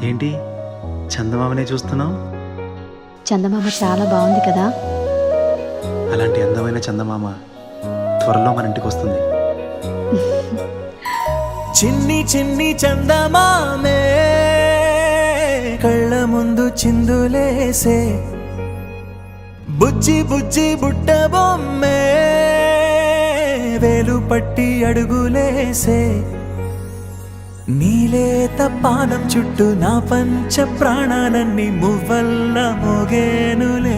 ఏంటి చందమామనే చూస్తున్నావు? చందమామ చాలా బాగుంది కదా. అలాంటి అందమైన చందమామ త్వరలో మన ఇంటికి వస్తుంది. చిన్ని చిన్ని చందమామే కళ్ళ ముందు చిందులేసే, బుజ్జి బుజ్జి బుట్ట బొమ్మే వేలు పట్టి అడుగులేసే, నీలేత పానం చుట్టూ నా పంచ ప్రాణాలన్నీ మువ్వల్ల మోగేనులే.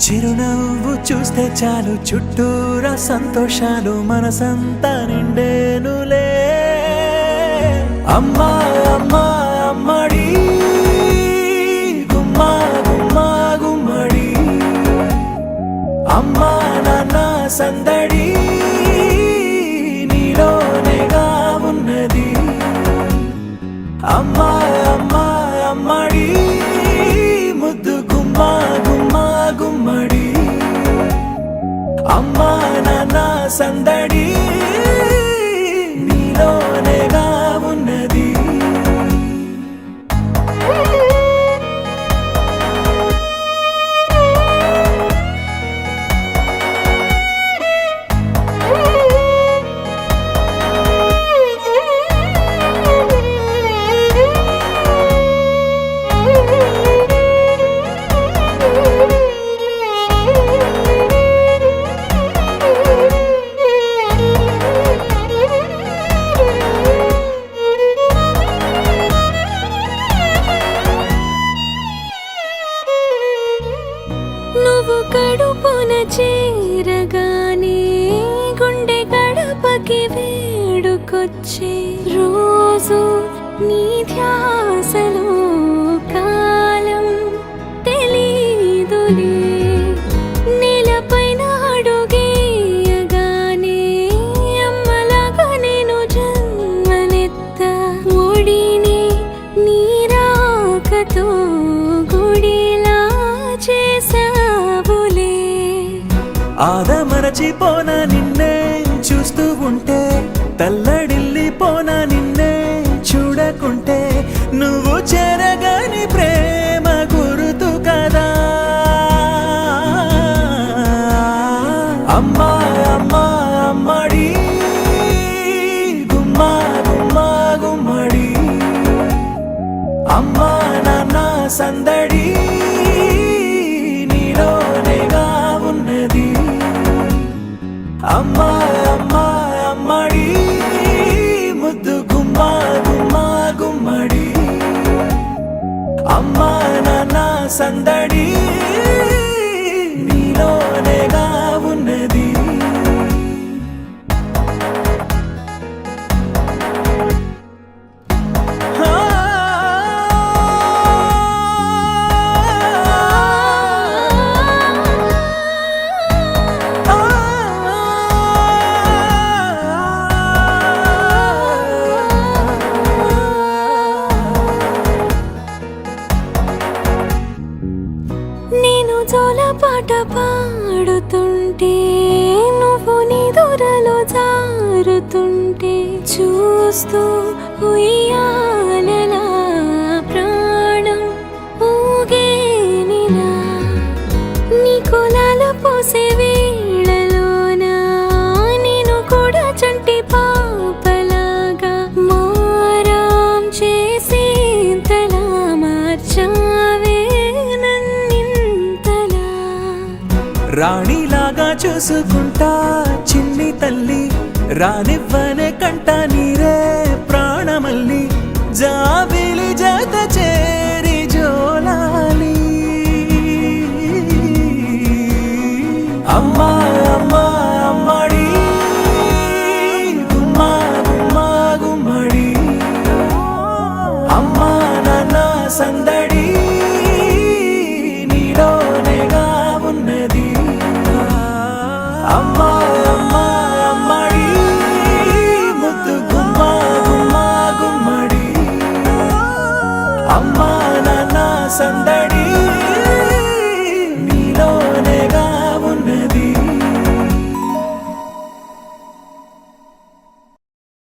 చిరునవ్వు చూస్తే చాలు చుట్టూరా సంతోషాలు మనసంతా నిండేనులే. అమ్మా అమ్మా అమ్మడి గుమ్మా గుమ్మా గుమ్మడి, అమ్మా నాన్న సందడి నీలోనేగా ఉన్నది. అమ్మా అమ్మా అమ్మడి ముద్దు గుమ్మా గుమ్మా గుమ్మడి, అమ్మా నాన్న సందడి నీలోనేగా ఉన్నది. నువ్వు కడుపున చేరగానే గుండె గడపకి వేడుకొచ్చే రోజు నీ ధ్యాసలో కాలం తెలీదులే. నేలపైన అడుగేయగానే అమ్మలాగా నేను జన్మనెత్త, ఒడిని నీ రాకతో గుడిలా చేసావులే. ఆదమరచిపోనా నిన్నే చూస్తూ ఉంటే, తల్లడిల్లిపోనా నిన్నే చూడకుంటే, నువ్వు చెరగని ప్రేమ గురుతు కదా. అమ్మా అమ్మా అమ్మడి గుమ్మా గుమ్మా గుమ్మడి, అమ్మా నాన్న సందడి నీలోనేగా ఉన్నది. అమ్మా అమ్మా అమ్మడి ముద్దు గుమ్మా గుమ్మా గుమ్మడి, అమ్మా నాన్న సందడి నీలోనేగా ఉన్నది. నేను జోలపాట పాడుతుంటే, నువ్వు నీ దూరలో జారుతుంటే, చూస్తూ ఉయ్యాలలా ప్రాణం ఊగేనిలా. నీ కులాల పోసే వేళలోనా నేను కూడా చంటి పాపలాగా మారాం చేసేంతలా మార్చావే నన్నింతలా. రాణిలాగా చూసుకుంటా చిన్ని తల్లి, రానివ్వనే కంట నీరే ప్రాణమల్లి, జాబిలి జత చేరి జోలాలి. అమ్మా